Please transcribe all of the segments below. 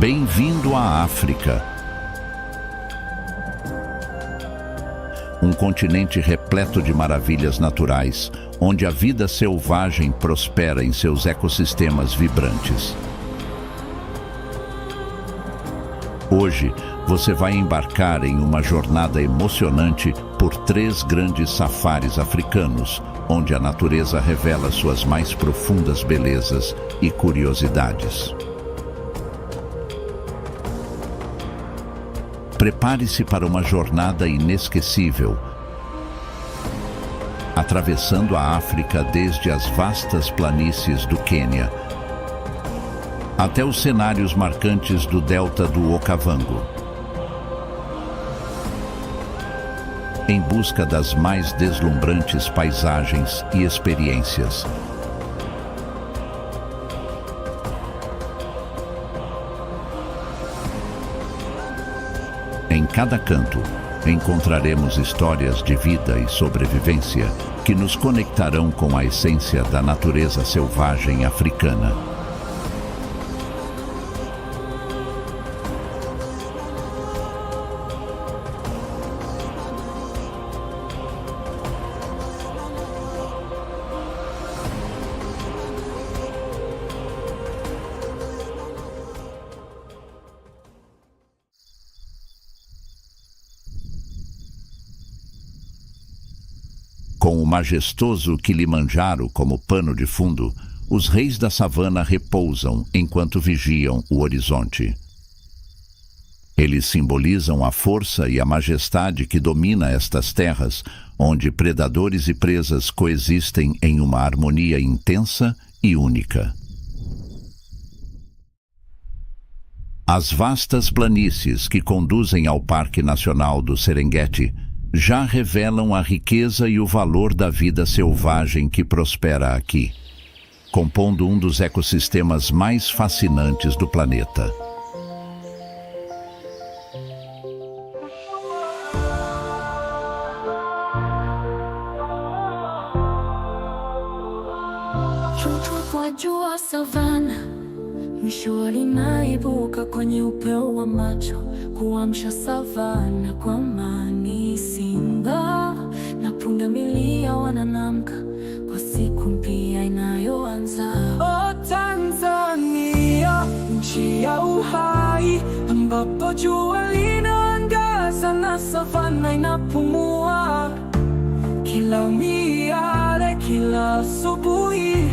Bem-vindo à África. Um continente repleto de maravilhas naturais, onde a vida selvagem prospera em seus ecossistemas vibrantes. Hoje, você vai embarcar em uma jornada emocionante por 3 grandes safaris africanos, onde a natureza revela suas mais profundas belezas e curiosidades. Prepare-se para uma jornada inesquecível, atravessando a África desde as vastas planícies do Quênia até os cenários marcantes do delta do Okavango, em busca das mais deslumbrantes paisagens e experiências. Em cada canto, encontraremos histórias de vida e sobrevivência que nos conectarão com a essência da natureza selvagem africana. Com o majestoso Kilimanjaro como pano de fundo, os reis da savana repousam enquanto vigiam o horizonte. Eles simbolizam a força e a majestade que domina estas terras, onde predadores e presas coexistem em uma harmonia intensa e única. As vastas planícies que conduzem ao Parque Nacional do Serengeti já revelam a riqueza e o valor da vida selvagem que prospera aqui, compondo um dos ecossistemas mais fascinantes do planeta. Jua savana, mishua linaibuka kwenye upeo wa macho, kuamsha savana kwa amani. Simba na pundamilia wananamka kwa siku mpya inayoanza. Oh, Tanzania, nchi ya uhai, ambapo jua linaangaza na savana inapumua. Kila miale, kila asubuhi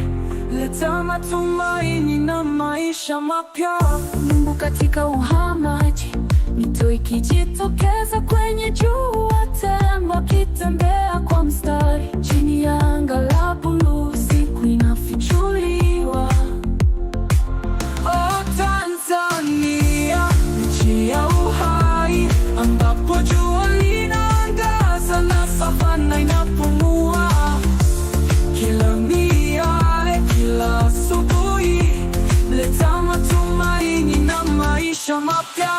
leta matumaini na maisha mapya. Mungu katika uhamaji, mito ikijitokeza kwenye jua, tembo akitembea kwa mstari chini ya anga la buluu, siku inafichuliwa. Oh, Tanzania, nchi ya uhai, ambapo jua linaangaza na savana inapumua. Kila miale, kila asubuhi leta matumaini na maisha mapya.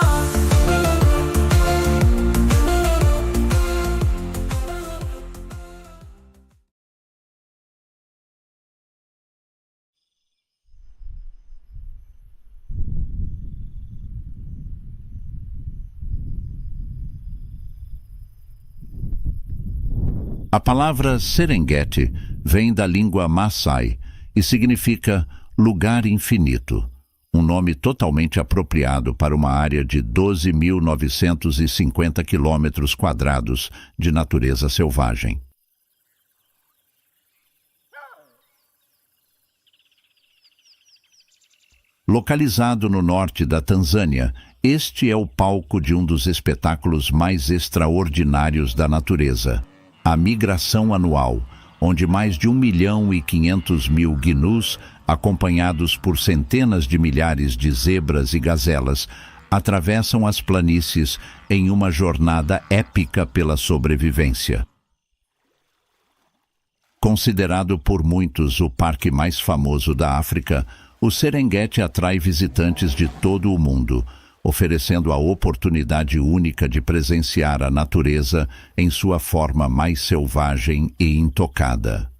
A palavra Serengeti vem da língua Maasai e significa lugar infinito, um nome totalmente apropriado para uma área de 12.950 quilômetros quadrados de natureza selvagem. Localizado no norte da Tanzânia, este é o palco de um dos espetáculos mais extraordinários da natureza, a migração anual, onde mais de 1.500.000 gnus, acompanhados por centenas de milhares de zebras e gazelas, atravessam as planícies em uma jornada épica pela sobrevivência. Considerado por muitos o parque mais famoso da África, o Serengeti atrai visitantes de todo o mundo, oferecendo a oportunidade única de presenciar a natureza em sua forma mais selvagem e intocada.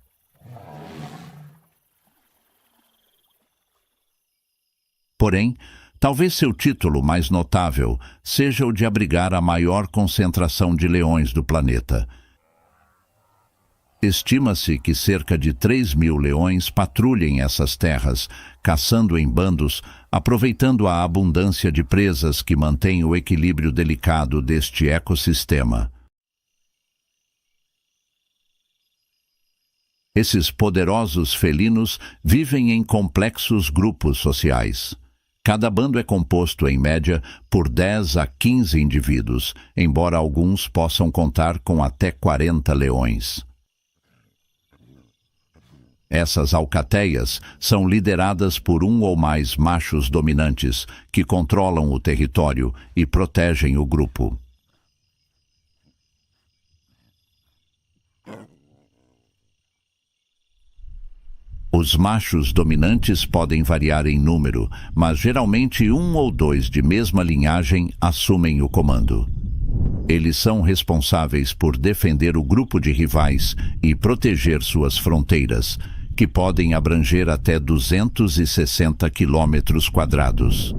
Porém, Talvez seu título mais notável seja o de abrigar a maior concentração de leões do planeta. Estima-se que cerca de 3.000 leões patrulhem essas terras, caçando em bandos, aproveitando a abundância de presas que mantém o equilíbrio delicado deste ecossistema. Esses poderosos felinos vivem em complexos grupos sociais. Cada bando é composto, em média, por 10 a 15 indivíduos, embora alguns possam contar com até 40 leões. Essas alcateias são lideradas por um ou mais machos dominantes que controlam o território e protegem o grupo. Os machos dominantes podem variar em número, mas geralmente um ou dois de mesma linhagem assumem o comando. Eles são responsáveis por defender o grupo de rivais e proteger suas fronteiras, que podem abranger até 260 quilômetros quadrados.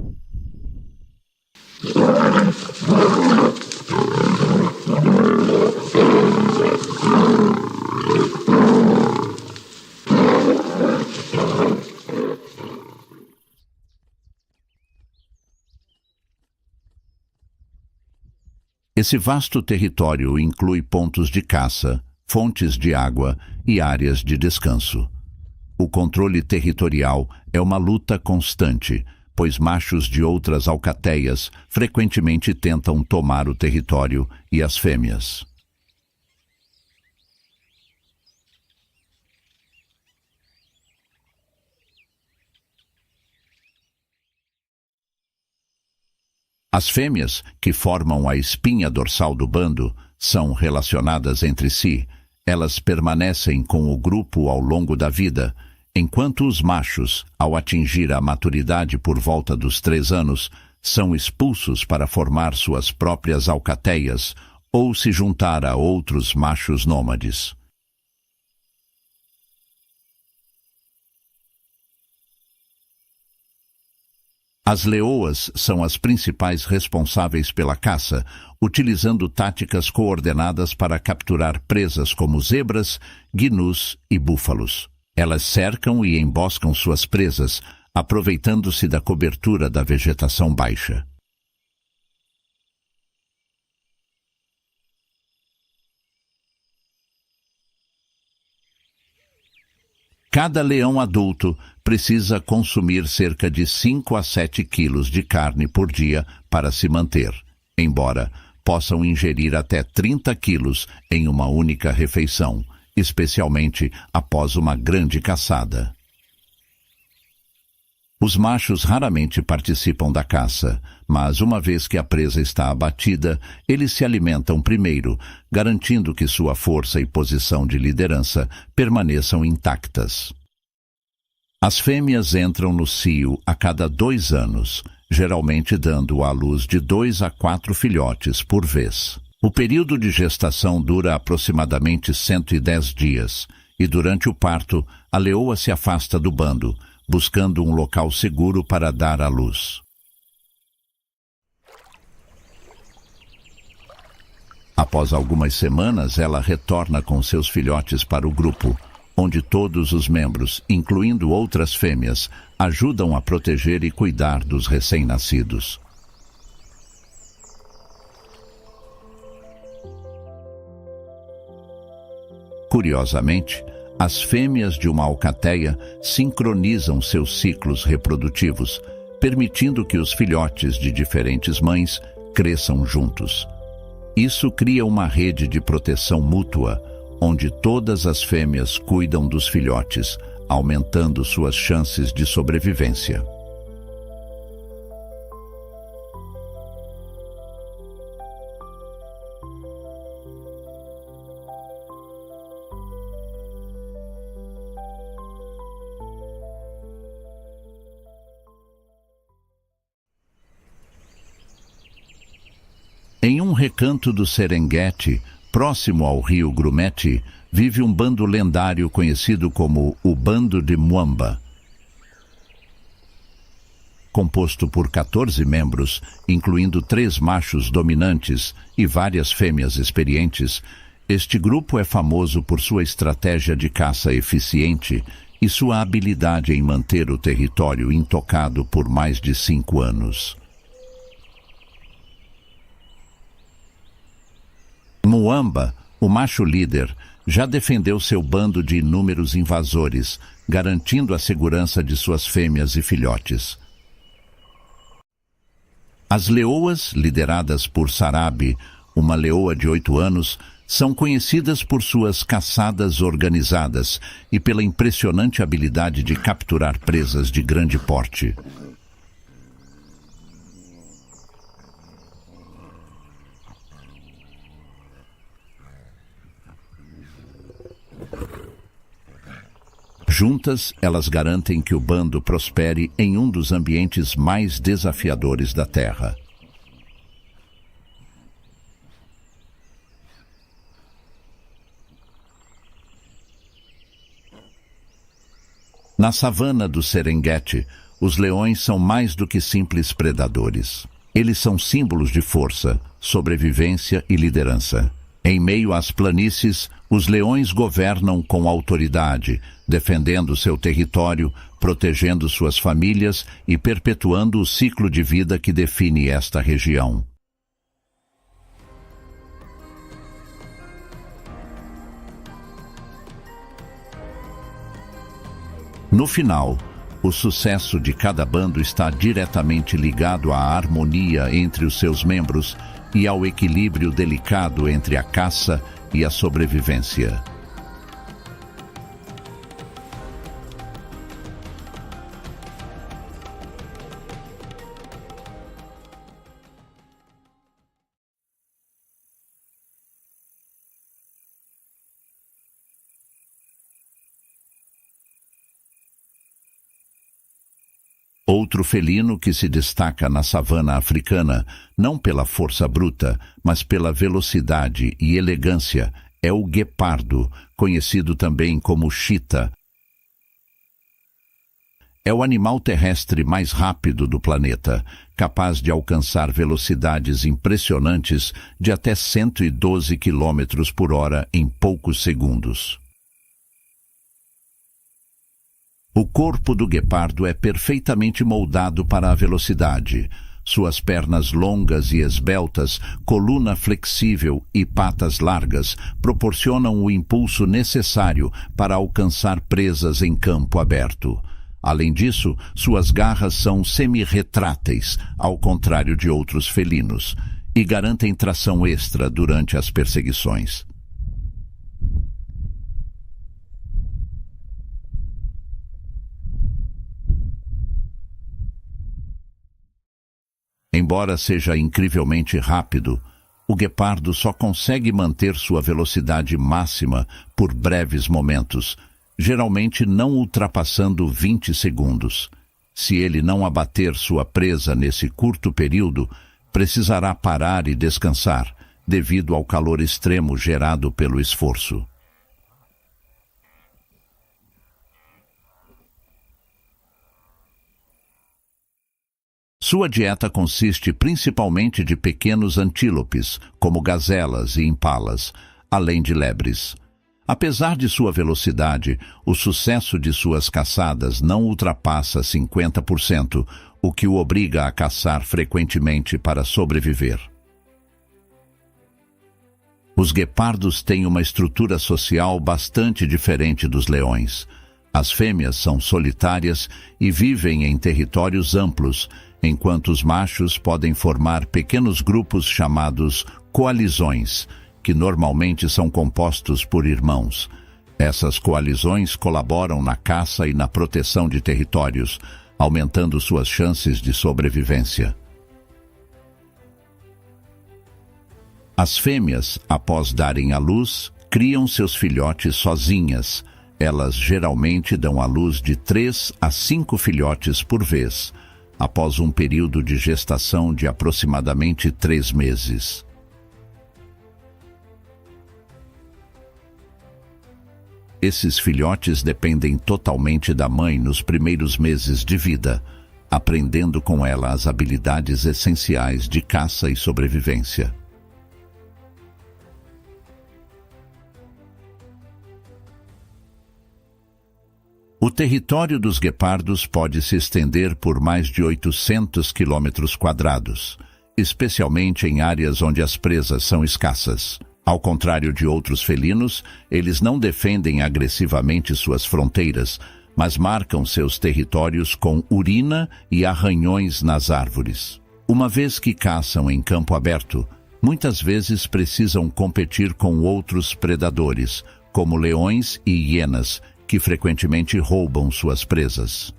Esse vasto território inclui pontos de caça, fontes de água e áreas de descanso. O controle territorial é uma luta constante, pois machos de outras alcateias frequentemente tentam tomar o território e as fêmeas. As fêmeas, que formam a espinha dorsal do bando, são relacionadas entre si. Elas permanecem com o grupo ao longo da vida, enquanto os machos, ao atingir a maturidade por volta dos 3 anos, são expulsos para formar suas próprias alcateias ou se juntar a outros machos nômades. As leoas são as principais responsáveis pela caça, utilizando táticas coordenadas para capturar presas como zebras, gnus e búfalos. Elas cercam e emboscam suas presas, aproveitando-se da cobertura da vegetação baixa. Cada leão adulto precisa consumir cerca de 5 a 7 quilos de carne por dia para se manter, embora possam ingerir até 30 quilos em uma única refeição, especialmente após uma grande caçada. Os machos raramente participam da caça, mas uma vez que a presa está abatida, eles se alimentam primeiro, garantindo que sua força e posição de liderança permaneçam intactas. As fêmeas entram no cio a cada 2 anos, geralmente dando à luz de 2 a 4 filhotes por vez. O período de gestação dura aproximadamente 110 dias, e durante o parto, a leoa se afasta do bando, buscando um local seguro para dar à luz. Após algumas semanas, ela retorna com seus filhotes para o grupo, onde todos os membros, incluindo outras fêmeas, ajudam a proteger e cuidar dos recém-nascidos. Curiosamente, as fêmeas de uma alcateia sincronizam seus ciclos reprodutivos, permitindo que os filhotes de diferentes mães cresçam juntos. Isso cria uma rede de proteção mútua, onde todas as fêmeas cuidam dos filhotes, aumentando suas chances de sobrevivência. Em um recanto do Serengeti, próximo ao rio Grumeti, vive um bando lendário conhecido como o Bando de Mwamba. composto por 14 membros, incluindo 3 machos dominantes e várias fêmeas experientes, este grupo é famoso por sua estratégia de caça eficiente e sua habilidade em manter o território intocado por mais de 5 anos. Muamba, o macho líder, já defendeu seu bando de inúmeros invasores, garantindo a segurança de suas fêmeas e filhotes. As leoas, lideradas por Sarabi, uma leoa de 8 anos, são conhecidas por suas caçadas organizadas e pela impressionante habilidade de capturar presas de grande porte. Juntas, elas garantem que o bando prospere em um dos ambientes mais desafiadores da Terra. Na savana do Serengeti, os leões são mais do que simples predadores. Eles são símbolos de força, sobrevivência e liderança. Em meio às planícies, os leões governam com autoridade, defendendo seu território, protegendo suas famílias e perpetuando o ciclo de vida que define esta região. No final, o sucesso de cada bando está diretamente ligado à harmonia entre os seus membros e ao equilíbrio delicado entre a caça e a sobrevivência. Outro felino que se destaca na savana africana, não pela força bruta, mas pela velocidade e elegância, é o guepardo, conhecido também como chita. É o animal terrestre mais rápido do planeta, capaz de alcançar velocidades impressionantes de até 112 km por hora em poucos segundos. O corpo do guepardo é perfeitamente moldado para a velocidade. Suas pernas longas e esbeltas, coluna flexível e patas largas proporcionam o impulso necessário para alcançar presas em campo aberto. Além disso, suas garras são semi-retráteis, ao contrário de outros felinos, e garantem tração extra durante as perseguições. Embora seja incrivelmente rápido, o guepardo só consegue manter sua velocidade máxima por breves momentos, geralmente não ultrapassando 20 segundos. Se ele não abater sua presa nesse curto período, precisará parar e descansar, devido ao calor extremo gerado pelo esforço. Sua dieta consiste principalmente de pequenos antílopes, como gazelas e impalas, além de lebres. Apesar de sua velocidade, o sucesso de suas caçadas não ultrapassa 50%, o que o obriga a caçar frequentemente para sobreviver. Os guepardos têm uma estrutura social bastante diferente dos leões. As fêmeas são solitárias e vivem em territórios amplos, enquanto os machos podem formar pequenos grupos chamados coalizões, que normalmente são compostos por irmãos. Essas coalizões colaboram na caça e na proteção de territórios, aumentando suas chances de sobrevivência. As fêmeas, após darem à luz, criam seus filhotes sozinhas. Elas geralmente dão à luz de 3 a 5 filhotes por vez, após um período de gestação de aproximadamente 3 meses. Esses filhotes dependem totalmente da mãe nos primeiros meses de vida. aprendendo com ela as habilidades essenciais de caça e sobrevivência. O território dos guepardos pode se estender por mais de 800 quilômetros quadrados, especialmente em áreas onde as presas são escassas. Ao contrário de outros felinos, eles não defendem agressivamente suas fronteiras, mas marcam seus territórios com urina e arranhões nas árvores. Uma vez que caçam em campo aberto, muitas vezes precisam competir com outros predadores, como leões e hienas, que frequentemente roubam suas presas.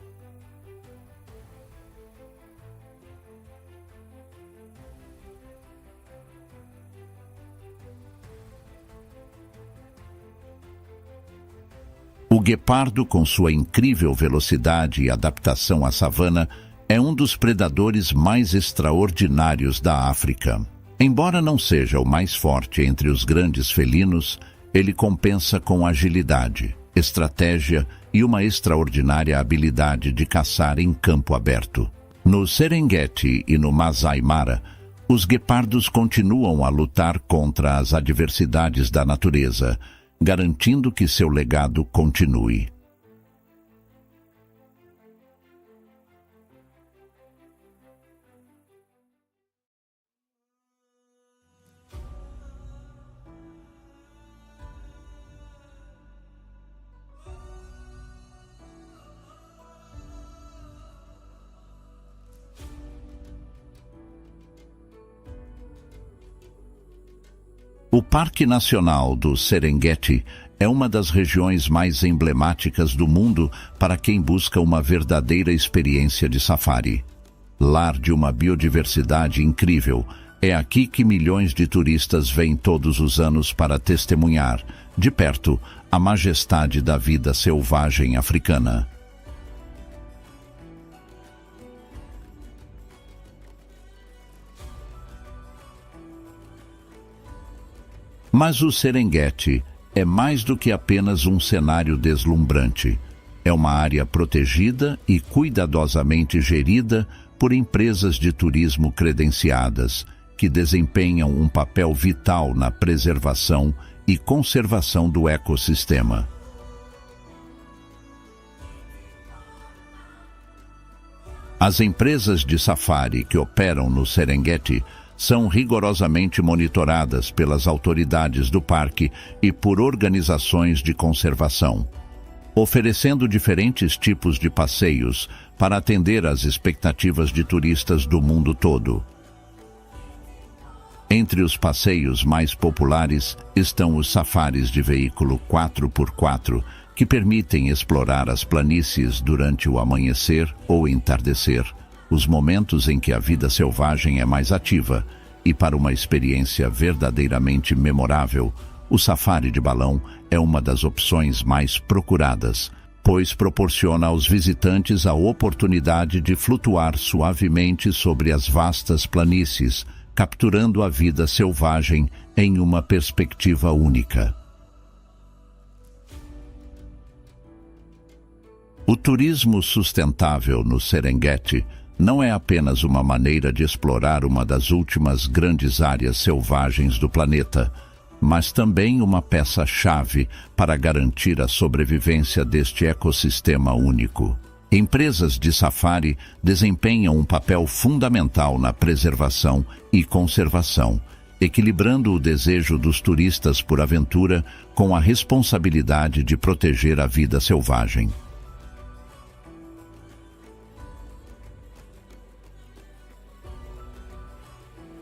O guepardo, com sua incrível velocidade e adaptação à savana, é um dos predadores mais extraordinários da África. Embora não seja o mais forte entre os grandes felinos, ele compensa com agilidade, estratégia e uma extraordinária habilidade de caçar em campo aberto. No Serengeti e no Masai Mara, os guepardos continuam a lutar contra as adversidades da natureza, garantindo que seu legado continue. O Parque Nacional do Serengeti é uma das regiões mais emblemáticas do mundo para quem busca uma verdadeira experiência de safari. Lar de uma biodiversidade incrível, é aqui que milhões de turistas vêm todos os anos para testemunhar, de perto, a majestade da vida selvagem africana. Mas o Serengeti é mais do que apenas um cenário deslumbrante. É uma área protegida e cuidadosamente gerida por empresas de turismo credenciadas, que desempenham um papel vital na preservação e conservação do ecossistema. As empresas de safari que operam no Serengeti são rigorosamente monitoradas pelas autoridades do parque e por organizações de conservação, oferecendo diferentes tipos de passeios para atender às expectativas de turistas do mundo todo. Entre os passeios mais populares estão os safaris de veículo 4x4, que permitem explorar as planícies durante o amanhecer ou entardecer, os momentos em que a vida selvagem é mais ativa, e para uma experiência verdadeiramente memorável, o safari de balão é uma das opções mais procuradas, pois proporciona aos visitantes a oportunidade de flutuar suavemente sobre as vastas planícies, capturando a vida selvagem em uma perspectiva única. O turismo sustentável no Serengeti não é apenas uma maneira de explorar uma das últimas grandes áreas selvagens do planeta, mas também uma peça-chave para garantir a sobrevivência deste ecossistema único. Empresas de safari desempenham um papel fundamental na preservação e conservação, equilibrando o desejo dos turistas por aventura com a responsabilidade de proteger a vida selvagem.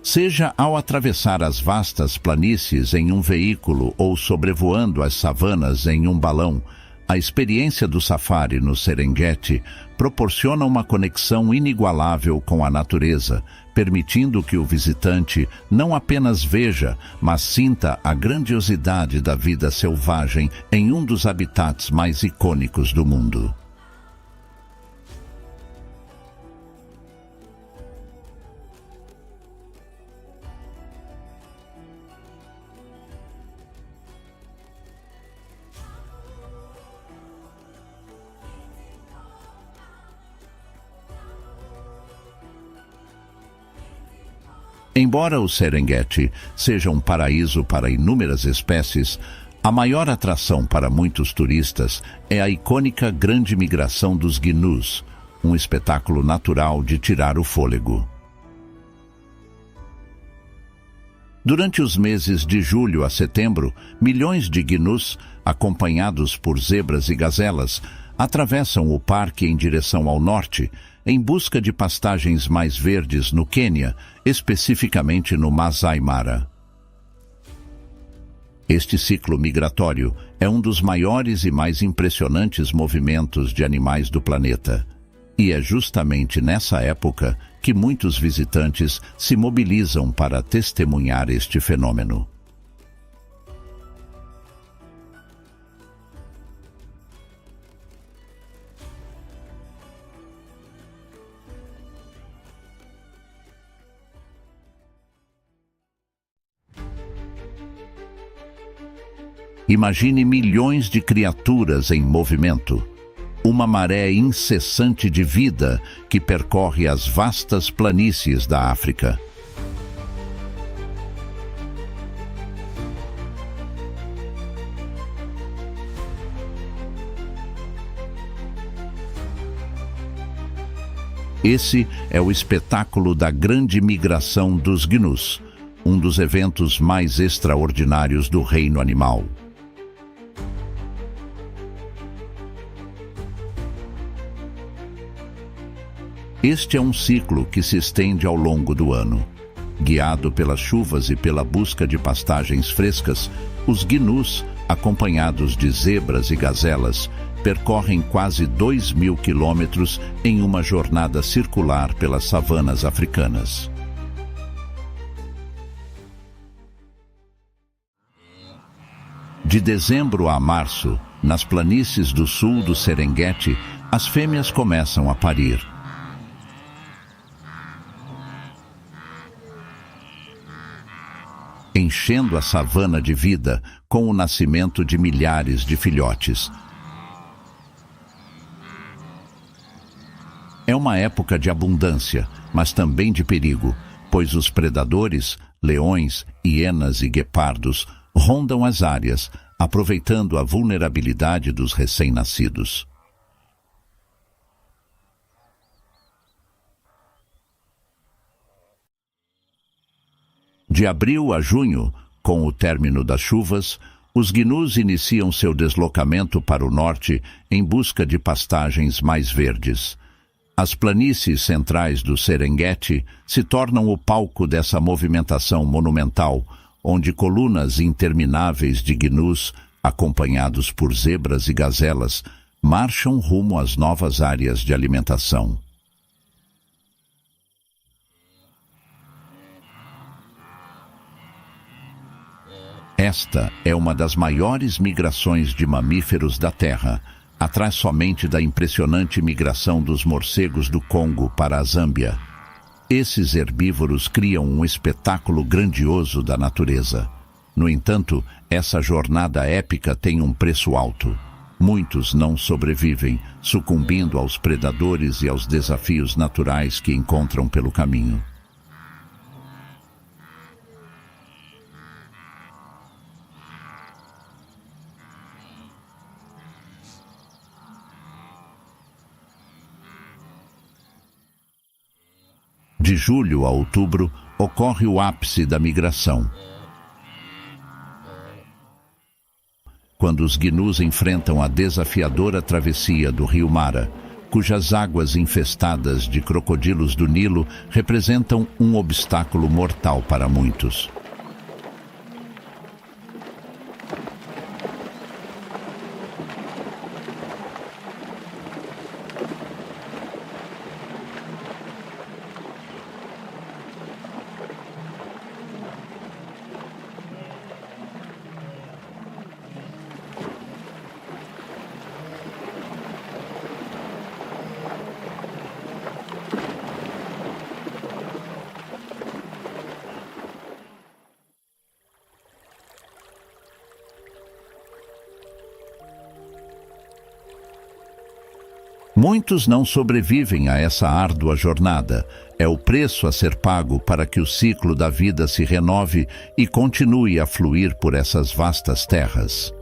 Seja ao atravessar as vastas planícies em um veículo ou sobrevoando as savanas em um balão, a experiência do safari no Serengeti proporciona uma conexão inigualável com a natureza, permitindo que o visitante não apenas veja, mas sinta a grandiosidade da vida selvagem em um dos habitats mais icônicos do mundo. Embora o Serengeti seja um paraíso para inúmeras espécies, a maior atração para muitos turistas é a icônica Grande Migração dos Gnus, um espetáculo natural de tirar o fôlego. Durante os meses de julho a setembro, milhões de gnus, acompanhados por zebras e gazelas, atravessam o parque em direção ao norte, em busca de pastagens mais verdes no Quênia, especificamente no Masai Mara. Este ciclo migratório é um dos maiores e mais impressionantes movimentos de animais do planeta. E é justamente nessa época que muitos visitantes se mobilizam para testemunhar este fenômeno. Imagine milhões de criaturas em movimento. Uma maré incessante de vida que percorre as vastas planícies da África. Esse é o espetáculo da Grande Migração dos Gnus, um dos eventos mais extraordinários do reino animal. Este é um ciclo que se estende ao longo do ano. Guiado pelas chuvas e pela busca de pastagens frescas, os gnus, acompanhados de zebras e gazelas, percorrem quase 2.000 quilômetros em uma jornada circular pelas savanas africanas. De dezembro a março, nas planícies do sul do Serengeti, as fêmeas começam a parir. Enchendo a savana de vida com o nascimento de milhares de filhotes. É uma época de abundância, mas também de perigo, pois os predadores, leões, hienas e guepardos, rondam as áreas, aproveitando a vulnerabilidade dos recém-nascidos. De abril a junho, com o término das chuvas, os gnus iniciam seu deslocamento para o norte em busca de pastagens mais verdes. As planícies centrais do Serengeti se tornam o palco dessa movimentação monumental, onde colunas intermináveis de gnus, acompanhados por zebras e gazelas, marcham rumo às novas áreas de alimentação. Esta é uma das maiores migrações de mamíferos da Terra, atrás somente da impressionante migração dos morcegos do Congo para a Zâmbia. Esses herbívoros criam um espetáculo grandioso da natureza. No entanto, essa jornada épica tem um preço alto. Muitos não sobrevivem, sucumbindo aos predadores e aos desafios naturais que encontram pelo caminho. De julho a outubro, ocorre o ápice da migração, quando os gnus enfrentam a desafiadora travessia do rio Mara, cujas águas infestadas de crocodilos do Nilo representam um obstáculo mortal para muitos. Muitos não sobrevivem a essa árdua jornada. É o preço a ser pago para que o ciclo da vida se renove e continue a fluir por essas vastas terras.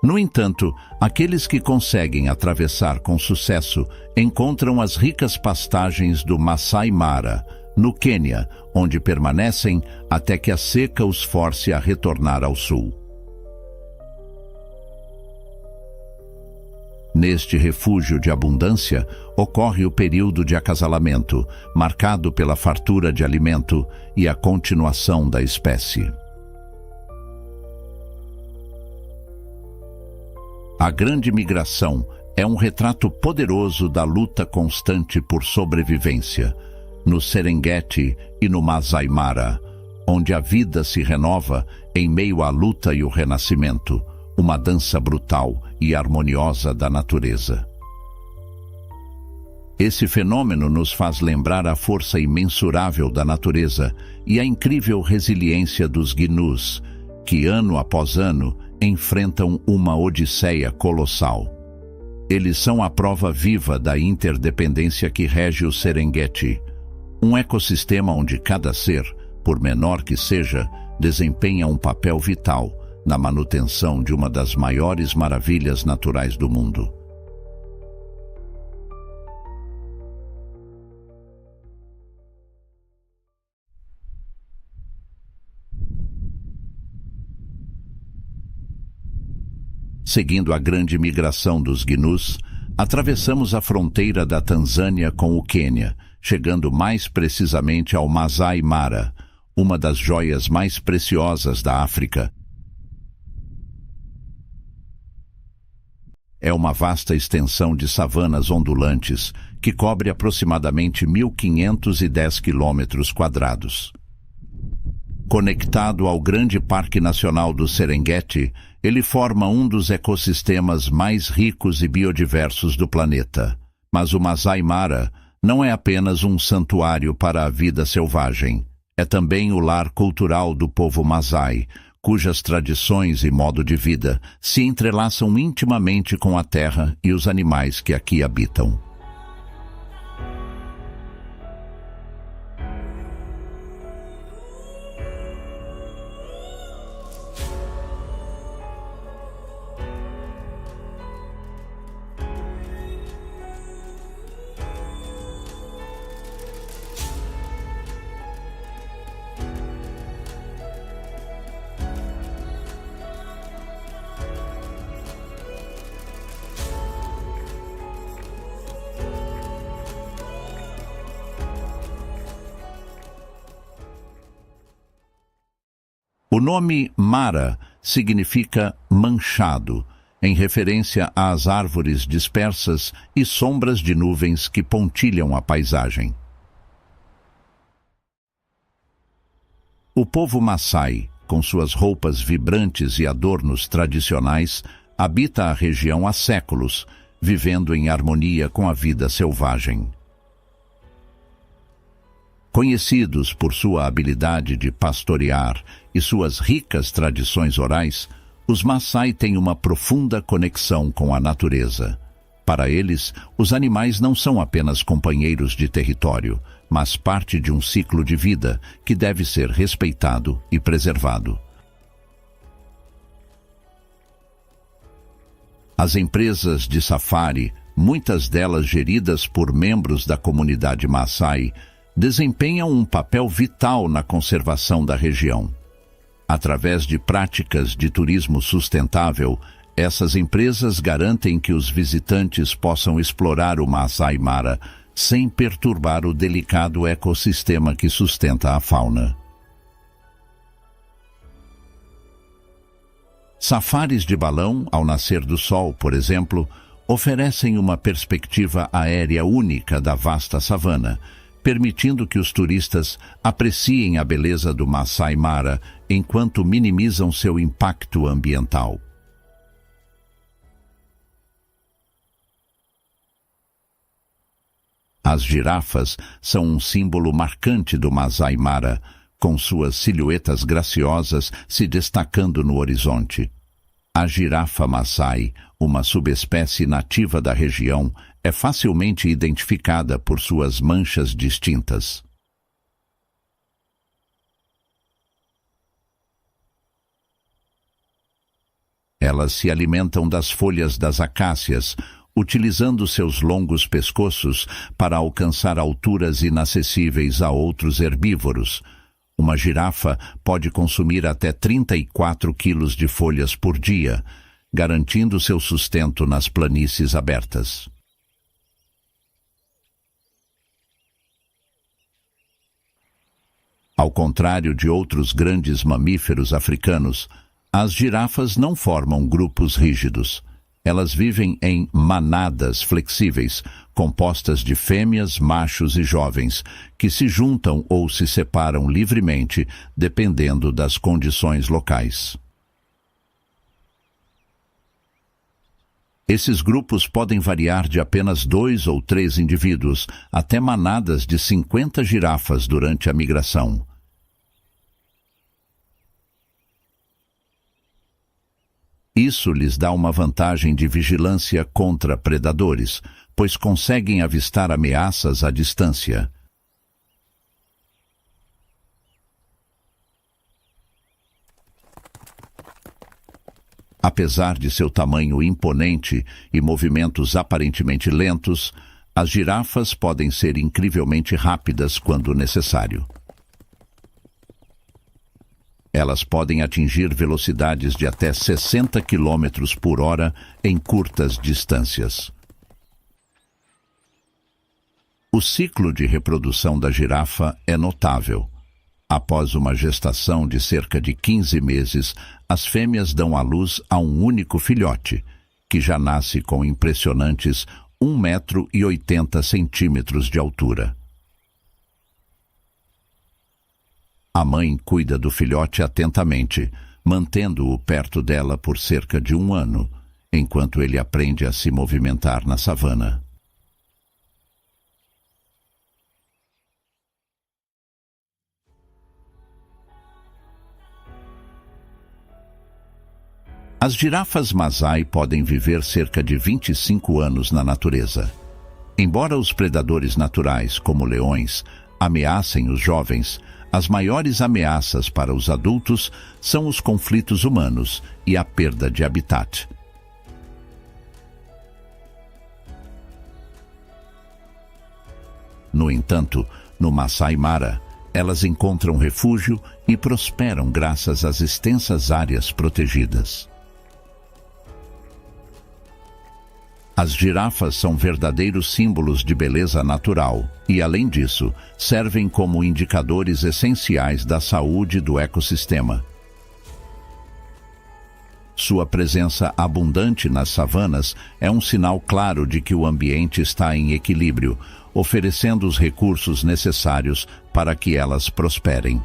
No entanto, aqueles que conseguem atravessar com sucesso encontram as ricas pastagens do Masai Mara, no Quênia, onde permanecem até que a seca os force a retornar ao sul. Neste refúgio de abundância, ocorre o período de acasalamento, marcado pela fartura de alimento e a continuação da espécie. A Grande Migração é um retrato poderoso da luta constante por sobrevivência, no Serengeti e no Masai Mara, onde a vida se renova em meio à luta e o renascimento, uma dança brutal e harmoniosa da natureza. Esse fenômeno nos faz lembrar a força imensurável da natureza e a incrível resiliência dos gnus, que ano após ano enfrentam uma odisseia colossal. Eles são a prova viva da interdependência que rege o Serengeti, um ecossistema onde cada ser, por menor que seja, desempenha um papel vital na manutenção de uma das maiores maravilhas naturais do mundo. Seguindo a grande migração dos gnus, atravessamos a fronteira da Tanzânia com o Quênia, chegando mais precisamente ao Masai Mara, uma das joias mais preciosas da África. É uma vasta extensão de savanas ondulantes que cobre aproximadamente 1.510 quilômetros quadrados. Conectado ao Grande Parque Nacional do Serengeti, ele forma um dos ecossistemas mais ricos e biodiversos do planeta. Mas o Masai Mara não é apenas um santuário para a vida selvagem. É também o lar cultural do povo Masai, cujas tradições e modo de vida se entrelaçam intimamente com a terra e os animais que aqui habitam. O nome Mara significa manchado, em referência às árvores dispersas e sombras de nuvens que pontilham a paisagem. O povo Maasai, com suas roupas vibrantes e adornos tradicionais, habita a região há séculos, vivendo em harmonia com a vida selvagem. Conhecidos por sua habilidade de pastorear e suas ricas tradições orais, os Maasai têm uma profunda conexão com a natureza. Para eles, os animais não são apenas companheiros de território, mas parte de um ciclo de vida que deve ser respeitado e preservado. As empresas de safari, muitas delas geridas por membros da comunidade Maasai, desempenham um papel vital na conservação da região. Através de práticas de turismo sustentável, essas empresas garantem que os visitantes possam explorar o Masai Mara sem perturbar o delicado ecossistema que sustenta a fauna. Safaris de balão, ao nascer do sol, por exemplo, oferecem uma perspectiva aérea única da vasta savana, permitindo que os turistas apreciem a beleza do Masai Mara enquanto minimizam seu impacto ambiental. As girafas são um símbolo marcante do Masai Mara, com suas silhuetas graciosas se destacando no horizonte. A girafa Maasai, uma subespécie nativa da região, é facilmente identificada por suas manchas distintas. Elas se alimentam das folhas das acácias, utilizando seus longos pescoços para alcançar alturas inacessíveis a outros herbívoros. Uma girafa pode consumir até 34 quilos de folhas por dia, garantindo seu sustento nas planícies abertas. Ao contrário de outros grandes mamíferos africanos, as girafas não formam grupos rígidos. Elas vivem em manadas flexíveis, compostas de fêmeas, machos e jovens, que se juntam ou se separam livremente, dependendo das condições locais. Esses grupos podem variar de apenas 2 ou 3 indivíduos até manadas de 50 girafas durante a migração. Isso lhes dá uma vantagem de vigilância contra predadores, pois conseguem avistar ameaças à distância. Apesar de seu tamanho imponente e movimentos aparentemente lentos, as girafas podem ser incrivelmente rápidas quando necessário. Elas podem atingir velocidades de até 60 km por hora em curtas distâncias. O ciclo de reprodução da girafa é notável. Após uma gestação de cerca de 15 meses, as fêmeas dão à luz a um único filhote, que já nasce com impressionantes 1,80 m de altura. A mãe cuida do filhote atentamente, mantendo-o perto dela por cerca de 1 ano, enquanto ele aprende a se movimentar na savana. As girafas Maasai podem viver cerca de 25 anos na natureza. Embora os predadores naturais, como leões, ameacem os jovens, as maiores ameaças para os adultos são os conflitos humanos e a perda de habitat. No entanto, no Masai Mara, elas encontram refúgio e prosperam graças às extensas áreas protegidas. As girafas são verdadeiros símbolos de beleza natural e, além disso, servem como indicadores essenciais da saúde do ecossistema. Sua presença abundante nas savanas é um sinal claro de que o ambiente está em equilíbrio, oferecendo os recursos necessários para que elas prosperem.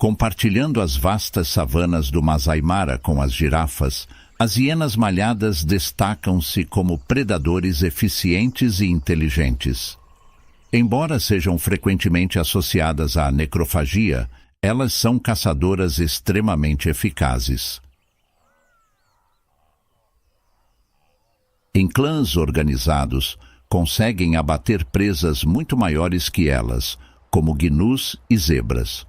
Compartilhando as vastas savanas do Masai Mara com as girafas, as hienas malhadas destacam-se como predadores eficientes e inteligentes. Embora sejam frequentemente associadas à necrofagia, elas são caçadoras extremamente eficazes. Em clãs organizados, conseguem abater presas muito maiores que elas, como gnus e zebras.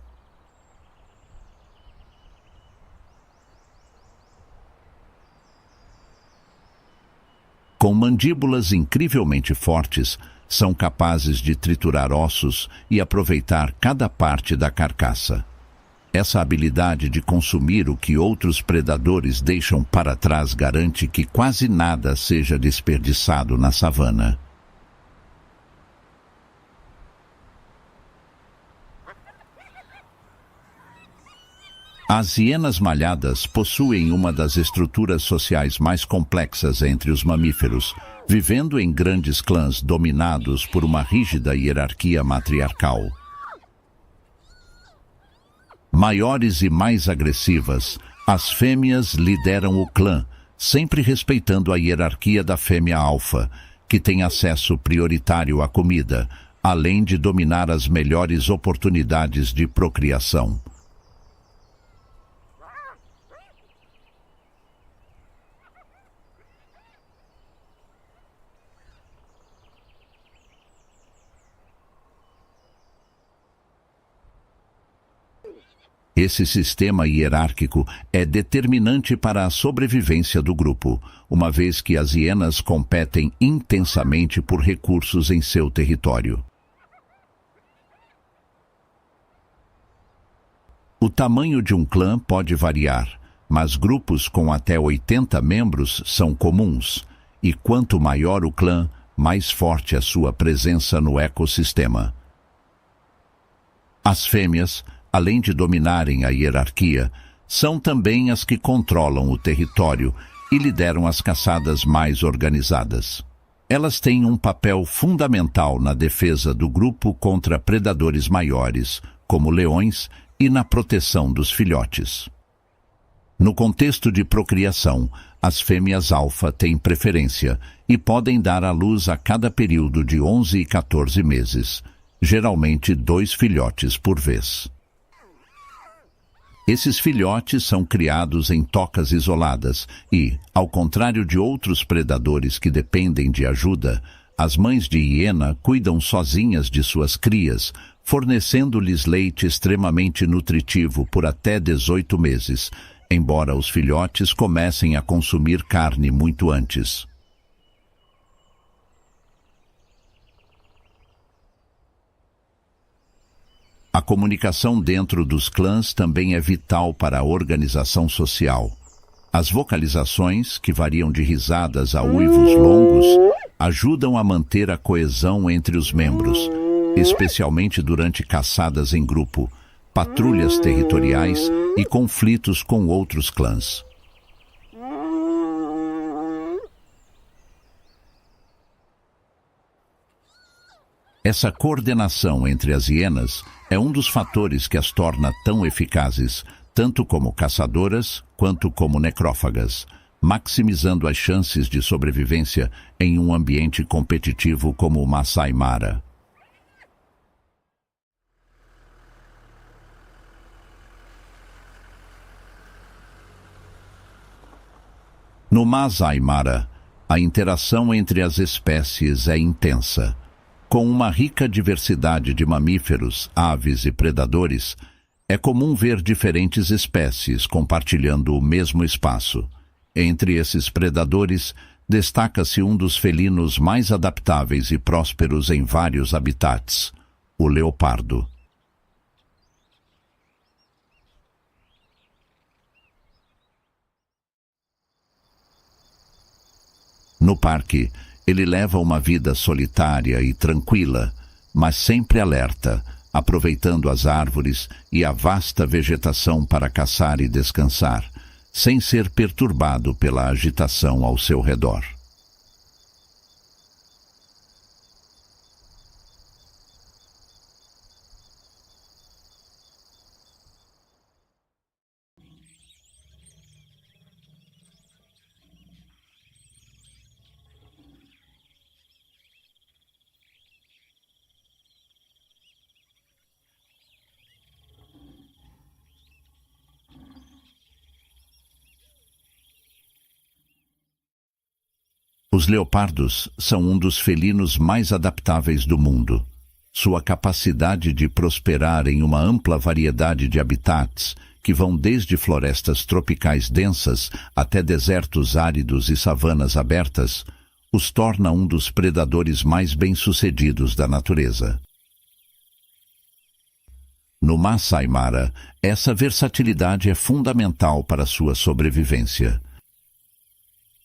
Com mandíbulas incrivelmente fortes, são capazes de triturar ossos e aproveitar cada parte da carcaça. Essa habilidade de consumir o que outros predadores deixam para trás garante que quase nada seja desperdiçado na savana. As hienas malhadas possuem uma das estruturas sociais mais complexas entre os mamíferos, vivendo em grandes clãs dominados por uma rígida hierarquia matriarcal. Maiores e mais agressivas, as fêmeas lideram o clã, sempre respeitando a hierarquia da fêmea alfa, que tem acesso prioritário à comida, além de dominar as melhores oportunidades de procriação. Esse sistema hierárquico é determinante para a sobrevivência do grupo, uma vez que as hienas competem intensamente por recursos em seu território. O tamanho de um clã pode variar, mas grupos com até 80 membros são comuns, e quanto maior o clã, mais forte a sua presença no ecossistema. As fêmeas, além de dominarem a hierarquia, são também as que controlam o território e lideram as caçadas mais organizadas. Elas têm um papel fundamental na defesa do grupo contra predadores maiores, como leões, e na proteção dos filhotes. No contexto de procriação, as fêmeas alfa têm preferência e podem dar à luz a cada período de 11 e 14 meses, geralmente 2 filhotes por vez. Esses filhotes são criados em tocas isoladas e, ao contrário de outros predadores que dependem de ajuda, as mães de hiena cuidam sozinhas de suas crias, fornecendo-lhes leite extremamente nutritivo por até 18 meses, embora os filhotes comecem a consumir carne muito antes. A comunicação dentro dos clãs também é vital para a organização social. As vocalizações, que variam de risadas a uivos longos, ajudam a manter a coesão entre os membros, especialmente durante caçadas em grupo, patrulhas territoriais e conflitos com outros clãs. Essa coordenação entre as hienas é um dos fatores que as torna tão eficazes, tanto como caçadoras quanto como necrófagas, maximizando as chances de sobrevivência em um ambiente competitivo como o Masai Mara. No Masai Mara, a interação entre as espécies é intensa. Com uma rica diversidade de mamíferos, aves e predadores, é comum ver diferentes espécies compartilhando o mesmo espaço. Entre esses predadores, destaca-se um dos felinos mais adaptáveis e prósperos em vários habitats, o leopardo. No parque, ele leva uma vida solitária e tranquila, mas sempre alerta, aproveitando as árvores e a vasta vegetação para caçar e descansar, sem ser perturbado pela agitação ao seu redor. Os leopardos são um dos felinos mais adaptáveis do mundo. Sua capacidade de prosperar em uma ampla variedade de habitats, que vão desde florestas tropicais densas até desertos áridos e savanas abertas, os torna um dos predadores mais bem-sucedidos da natureza. No Masai Mara, essa versatilidade é fundamental para sua sobrevivência.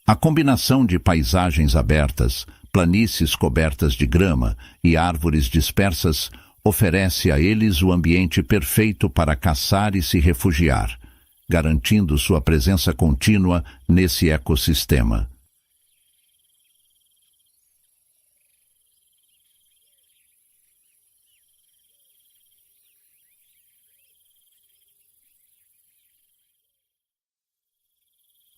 A combinação de paisagens abertas, planícies cobertas de grama e árvores dispersas oferece a eles o ambiente perfeito para caçar e se refugiar, garantindo sua presença contínua nesse ecossistema.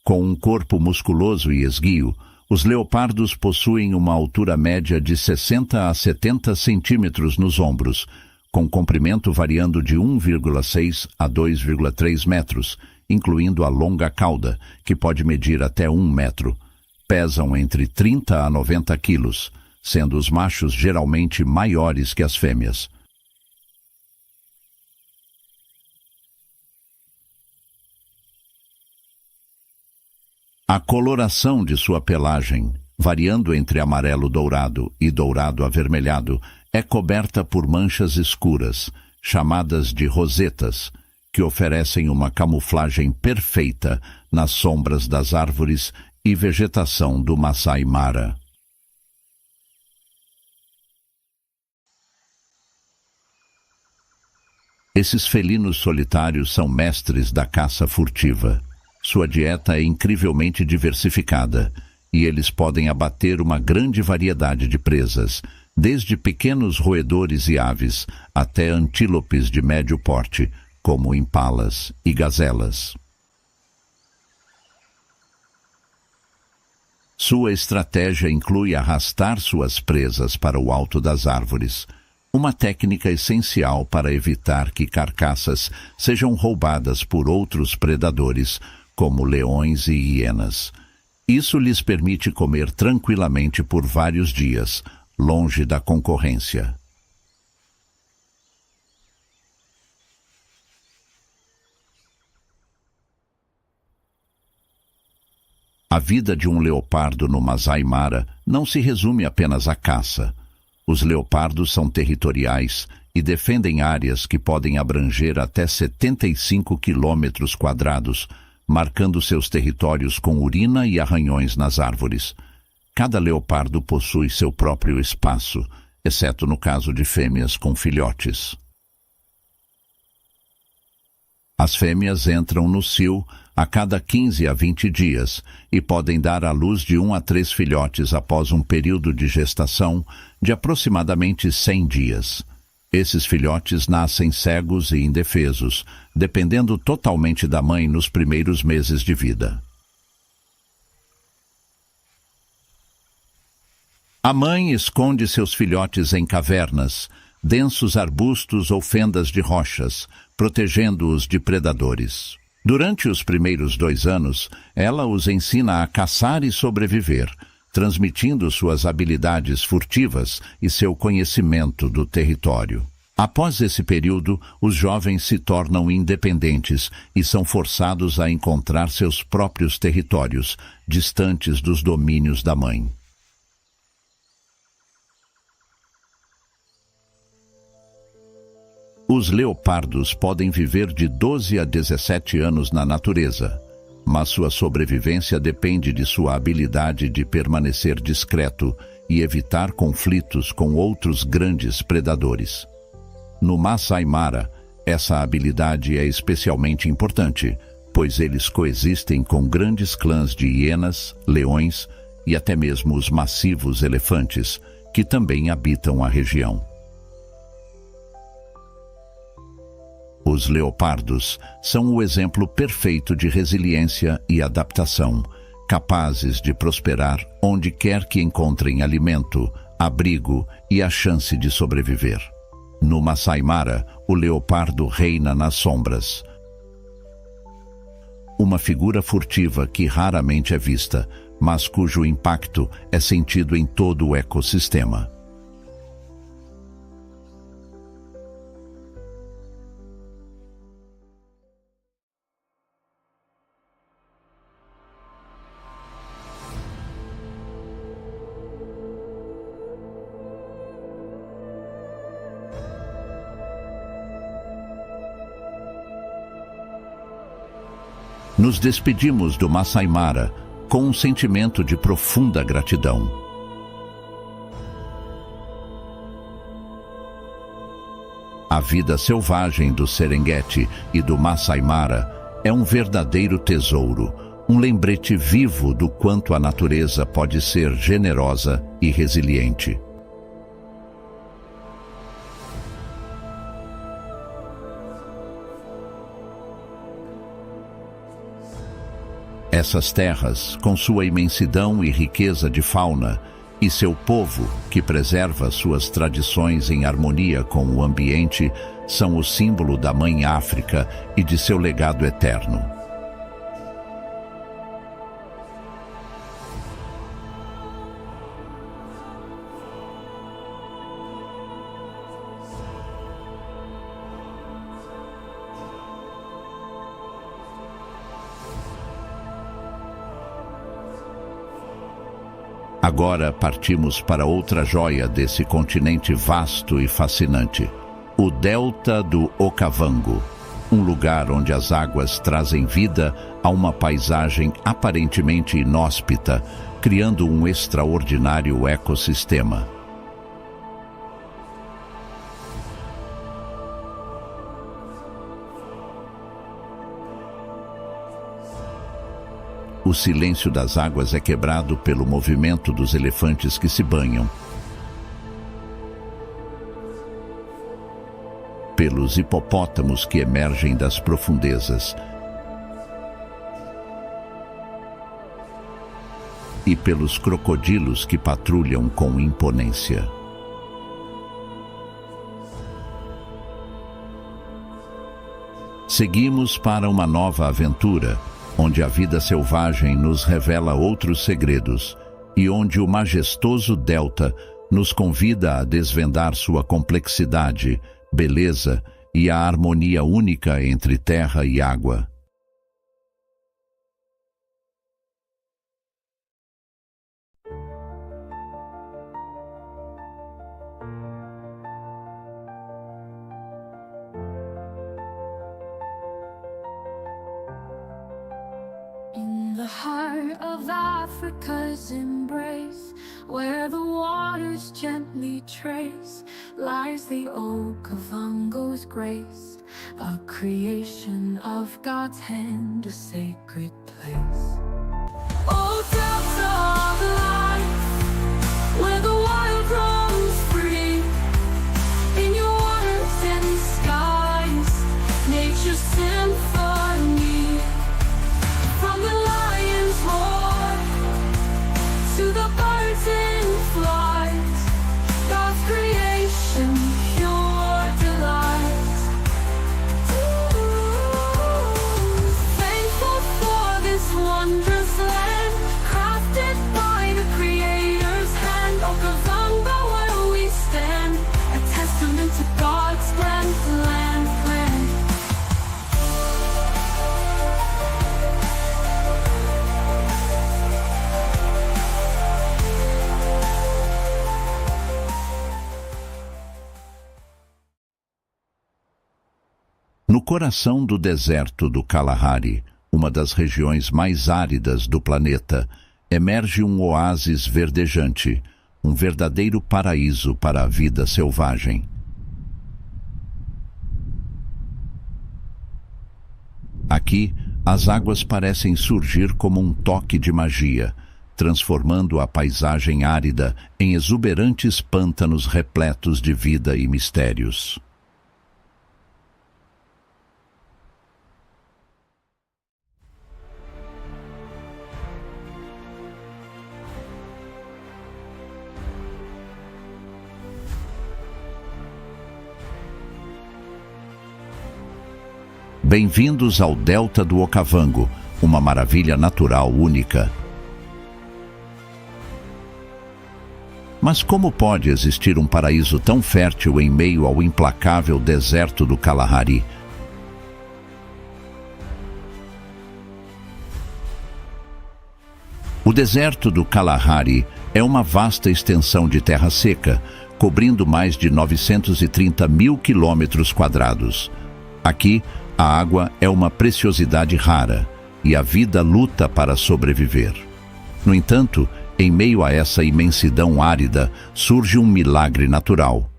Com um corpo musculoso e esguio, os leopardos possuem uma altura média de 60 a 70 centímetros nos ombros, com comprimento variando de 1,6 a 2,3 metros, incluindo a longa cauda, que pode medir até 1 metro. Pesam entre 30 a 90 quilos, sendo os machos geralmente maiores que as fêmeas. A coloração de sua pelagem, variando entre amarelo-dourado e dourado-avermelhado, é coberta por manchas escuras, chamadas de rosetas, que oferecem uma camuflagem perfeita nas sombras das árvores e vegetação do Masai Mara. Esses felinos solitários são mestres da caça furtiva. Sua dieta é incrivelmente diversificada e eles podem abater uma grande variedade de presas, desde pequenos roedores e aves até antílopes de médio porte, como impalas e gazelas. Sua estratégia inclui arrastar suas presas para o alto das árvores, uma técnica essencial para evitar que carcaças sejam roubadas por outros predadores, como leões e hienas. Isso lhes permite comer tranquilamente por vários dias, longe da concorrência. A vida de um leopardo no Masai Mara não se resume apenas à caça. Os leopardos são territoriais e defendem áreas que podem abranger até 75 quilômetros quadrados, marcando seus territórios com urina e arranhões nas árvores. Cada leopardo possui seu próprio espaço, exceto no caso de fêmeas com filhotes. As fêmeas entram no cio a cada 15 a 20 dias e podem dar à luz de 1 a 3 filhotes após um período de gestação de aproximadamente 100 dias. Esses filhotes nascem cegos e indefesos, dependendo totalmente da mãe nos primeiros meses de vida. A mãe esconde seus filhotes em cavernas, densos arbustos ou fendas de rochas, protegendo-os de predadores. Durante os primeiros 2 anos, ela os ensina a caçar e sobreviver, transmitindo suas habilidades furtivas e seu conhecimento do território. Após esse período, os jovens se tornam independentes e são forçados a encontrar seus próprios territórios, distantes dos domínios da mãe. Os leopardos podem viver de 12 a 17 anos na natureza, mas sua sobrevivência depende de sua habilidade de permanecer discreto e evitar conflitos com outros grandes predadores. No Masai Mara, essa habilidade é especialmente importante, pois eles coexistem com grandes clãs de hienas, leões e até mesmo os massivos elefantes, que também habitam a região. Os leopardos são o exemplo perfeito de resiliência e adaptação, capazes de prosperar onde quer que encontrem alimento, abrigo e a chance de sobreviver. No Masai Mara, o leopardo reina nas sombras. Uma figura furtiva que raramente é vista, mas cujo impacto é sentido em todo o ecossistema. Nos despedimos do Masai Mara com um sentimento de profunda gratidão. A vida selvagem do Serengeti e do Masai Mara é um verdadeiro tesouro, um lembrete vivo do quanto a natureza pode ser generosa e resiliente. Essas terras, com sua imensidão e riqueza de fauna, e seu povo, que preserva suas tradições em harmonia com o ambiente, são o símbolo da Mãe África e de seu legado eterno. Agora partimos para outra joia desse continente vasto e fascinante, o Delta do Okavango, um lugar onde as águas trazem vida a uma paisagem aparentemente inóspita, criando um extraordinário ecossistema. O silêncio das águas é quebrado pelo movimento dos elefantes que se banham, pelos hipopótamos que emergem das profundezas e pelos crocodilos que patrulham com imponência. Seguimos para uma nova aventura, onde a vida selvagem nos revela outros segredos e onde o majestoso Delta nos convida a desvendar sua complexidade, beleza e a harmonia única entre terra e água. In the heart of Africa's embrace, where the waters gently trace, lies the Okavango's grace, a creation of God's hand, a sacred place. Oh, Delta of life, where the wild roams free, in your waters and skies, nature's symphony. From the lion's roar to the birds and flies, God's creation, pure delight. Thankful for this wondrous land, crafted by the Creator's hand. Okavango, where we stand, a testament to God's grand plan. No coração do deserto do Kalahari, uma das regiões mais áridas do planeta, emerge um oásis verdejante, um verdadeiro paraíso para a vida selvagem. Aqui, as águas parecem surgir como um toque de magia, transformando a paisagem árida em exuberantes pântanos repletos de vida e mistérios. Bem-vindos ao Delta do Okavango, uma maravilha natural única. Mas como pode existir um paraíso tão fértil em meio ao implacável deserto do Kalahari? O deserto do Kalahari é uma vasta extensão de terra seca, cobrindo mais de 930 mil quilômetros quadrados. Aqui, a água é uma preciosidade rara e a vida luta para sobreviver. No entanto, em meio a essa imensidão árida, surge um milagre natural.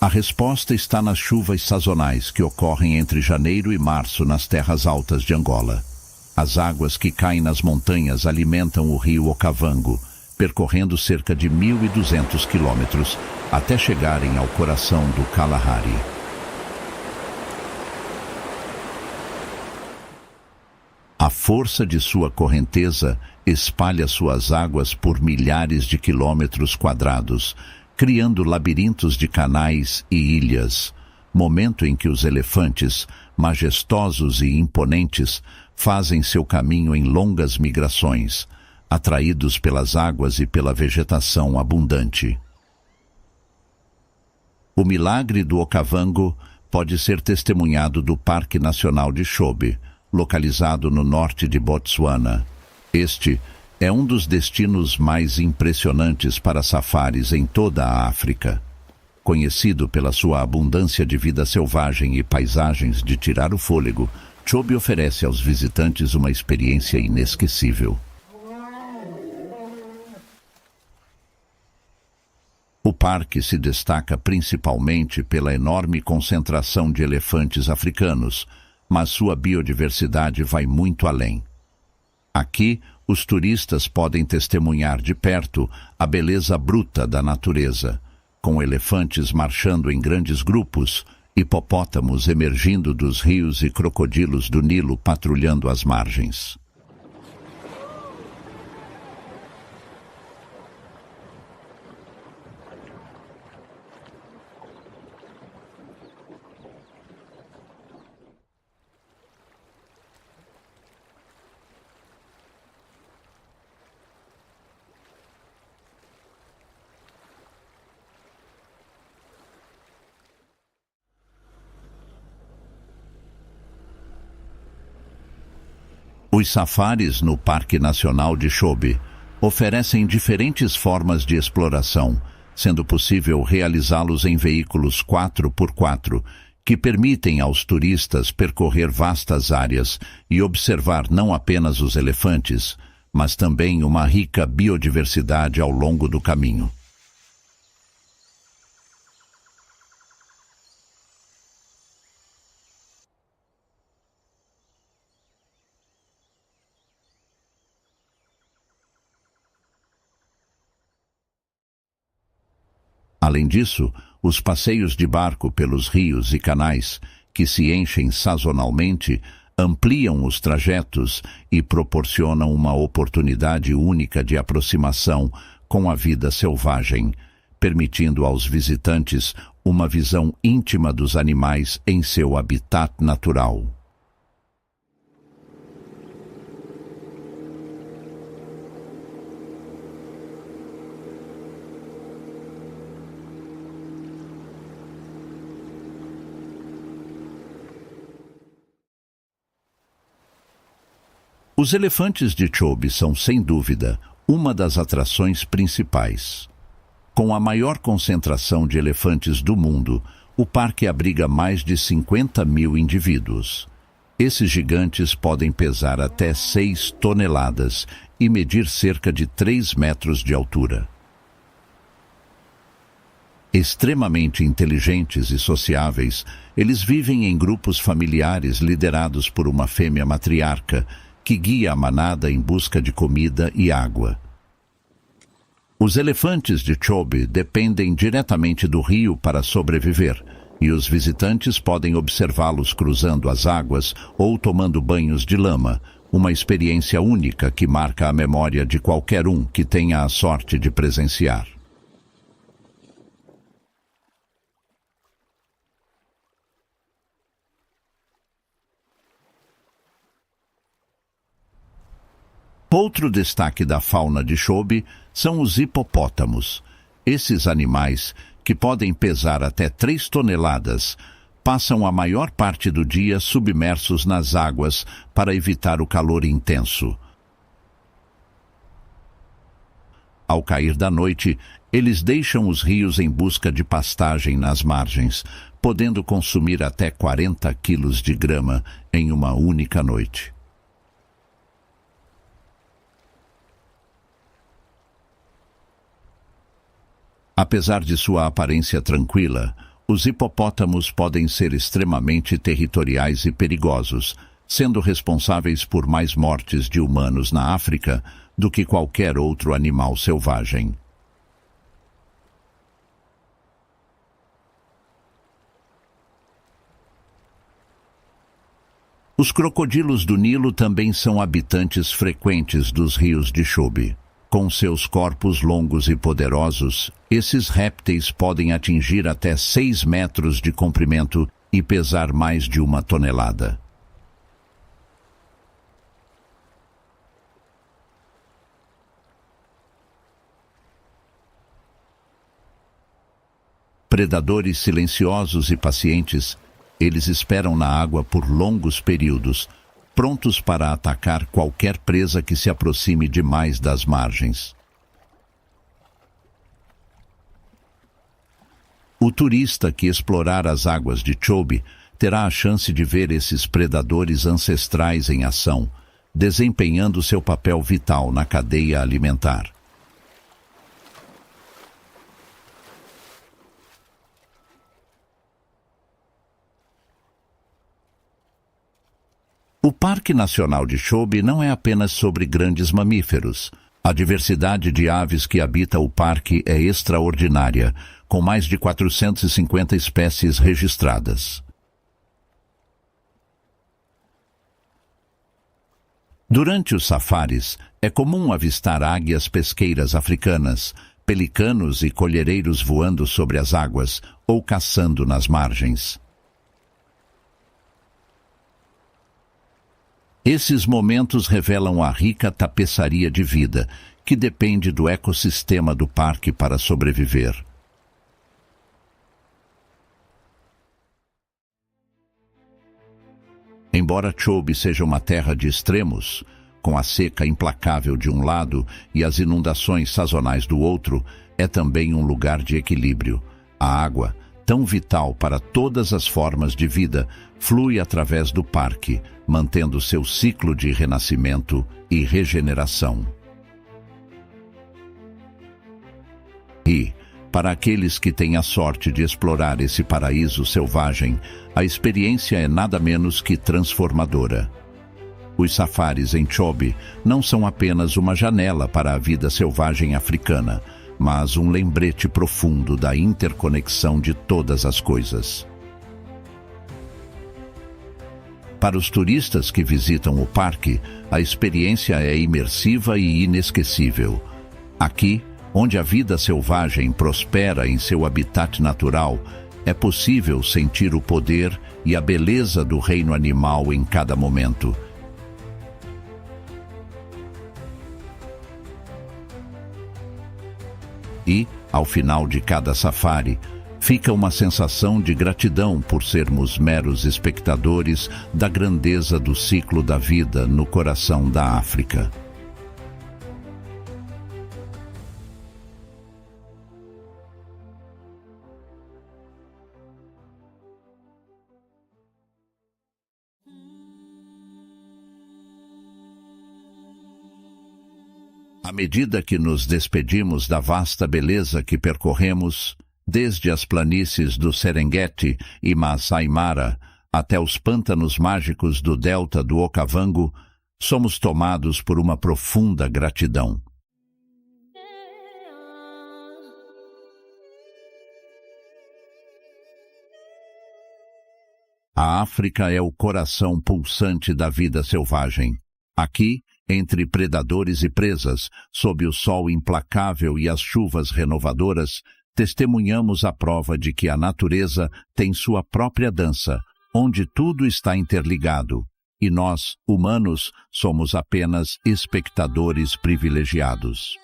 A resposta está nas chuvas sazonais que ocorrem entre janeiro e março nas terras altas de Angola. As águas que caem nas montanhas alimentam o rio Okavango, percorrendo cerca de 1.200 quilômetros até chegarem ao coração do Kalahari. A força de sua correnteza espalha suas águas por milhares de quilômetros quadrados, criando labirintos de canais e ilhas, momento em que os elefantes, majestosos e imponentes, fazem seu caminho em longas migrações, atraídos pelas águas e pela vegetação abundante. O milagre do Okavango pode ser testemunhado do Parque Nacional de Chobe, localizado no norte de Botsuana. Este é um dos destinos mais impressionantes para safaris em toda a África. Conhecido pela sua abundância de vida selvagem e paisagens de tirar o fôlego, Chobe oferece aos visitantes uma experiência inesquecível. O parque se destaca principalmente pela enorme concentração de elefantes africanos, mas sua biodiversidade vai muito além. Aqui, os turistas podem testemunhar de perto a beleza bruta da natureza, com elefantes marchando em grandes grupos, hipopótamos emergindo dos rios e crocodilos do Nilo patrulhando as margens. Os safaris no Parque Nacional de Chobe oferecem diferentes formas de exploração, sendo possível realizá-los em veículos 4x4, que permitem aos turistas percorrer vastas áreas e observar não apenas os elefantes, mas também uma rica biodiversidade ao longo do caminho. Além disso, os passeios de barco pelos rios e canais, que se enchem sazonalmente, ampliam os trajetos e proporcionam uma oportunidade única de aproximação com a vida selvagem, permitindo aos visitantes uma visão íntima dos animais em seu habitat natural. Os elefantes de Chobe são, sem dúvida, uma das atrações principais. Com a maior concentração de elefantes do mundo, o parque abriga mais de 50.000 indivíduos. Esses gigantes podem pesar até 6 toneladas e medir cerca de 3 metros de altura. Extremamente inteligentes e sociáveis, eles vivem em grupos familiares liderados por uma fêmea matriarca, que guia a manada em busca de comida e água. Os elefantes de Chobe dependem diretamente do rio para sobreviver, e os visitantes podem observá-los cruzando as águas ou tomando banhos de lama, uma experiência única que marca a memória de qualquer um que tenha a sorte de presenciar. Outro destaque da fauna de Chobe são os hipopótamos. Esses animais, que podem pesar até 3 toneladas, passam a maior parte do dia submersos nas águas para evitar o calor intenso. Ao cair da noite, eles deixam os rios em busca de pastagem nas margens, podendo consumir até 40 quilos de grama em uma única noite. Apesar de sua aparência tranquila, Os hipopótamos podem ser extremamente territoriais e perigosos, sendo responsáveis por mais mortes de humanos na África do que qualquer outro animal selvagem. Os crocodilos do Nilo também são habitantes frequentes dos rios de Chobe. Com seus corpos longos e poderosos, esses répteis podem atingir até 6 metros de comprimento e pesar mais de 1 tonelada. Predadores silenciosos e pacientes, eles esperam na água por longos períodos, prontos para atacar qualquer presa que se aproxime demais das margens. O turista que explorar as águas de Chobe terá a chance de ver esses predadores ancestrais em ação, desempenhando seu papel vital na cadeia alimentar. O Parque Nacional de Chobe não é apenas sobre grandes mamíferos. A diversidade de aves que habita o parque é extraordinária, com mais de 450 espécies registradas. Durante os safaris, é comum avistar águias pesqueiras africanas, pelicanos e colhereiros voando sobre as águas ou caçando nas margens. Esses momentos revelam a rica tapeçaria de vida, que depende do ecossistema do parque para sobreviver. Embora Chobe seja uma terra de extremos, com a seca implacável de um lado e as inundações sazonais do outro, é também um lugar de equilíbrio. A água, tão vital para todas as formas de vida, flui através do parque, mantendo seu ciclo de renascimento e regeneração. E, para aqueles que têm a sorte de explorar esse paraíso selvagem, a experiência é nada menos que transformadora. Os safaris em Chobe não são apenas uma janela para a vida selvagem africana, mas um lembrete profundo da interconexão de todas as coisas. Para os turistas que visitam o parque, a experiência é imersiva e inesquecível. Aqui, onde a vida selvagem prospera em seu habitat natural, é possível sentir o poder e a beleza do reino animal em cada momento. E, ao final de cada safari, fica uma sensação de gratidão por sermos meros espectadores da grandeza do ciclo da vida no coração da África. À medida que nos despedimos da vasta beleza que percorremos, desde as planícies do Serengeti e Masai Mara até os pântanos mágicos do delta do Okavango, somos tomados por uma profunda gratidão. A África é o coração pulsante da vida selvagem. Aqui, entre predadores e presas, sob o sol implacável e as chuvas renovadoras, testemunhamos a prova de que a natureza tem sua própria dança, onde tudo está interligado, e nós, humanos, somos apenas espectadores privilegiados.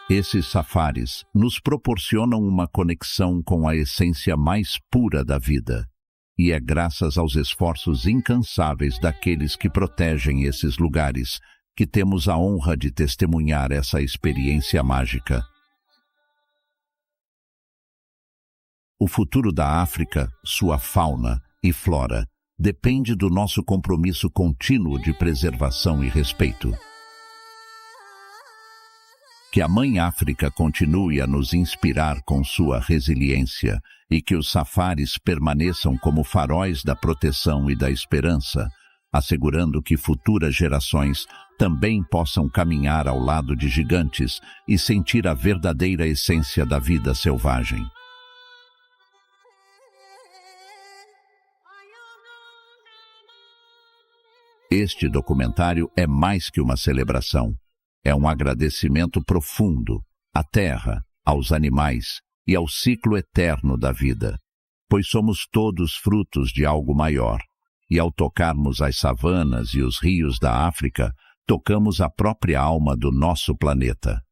Esses safaris nos proporcionam uma conexão com a essência mais pura da vida, e é graças aos esforços incansáveis daqueles que protegem esses lugares que temos a honra de testemunhar essa experiência mágica. O futuro da África, sua fauna e flora, depende do nosso compromisso contínuo de preservação e respeito. Que a Mãe África continue a nos inspirar com sua resiliência e que os safaris permaneçam como faróis da proteção e da esperança, assegurando que futuras gerações também possam caminhar ao lado de gigantes e sentir a verdadeira essência da vida selvagem. Este documentário é mais que uma celebração. É um agradecimento profundo à terra, aos animais e ao ciclo eterno da vida, pois somos todos frutos de algo maior, e ao tocarmos as savanas e os rios da África, tocamos a própria alma do nosso planeta.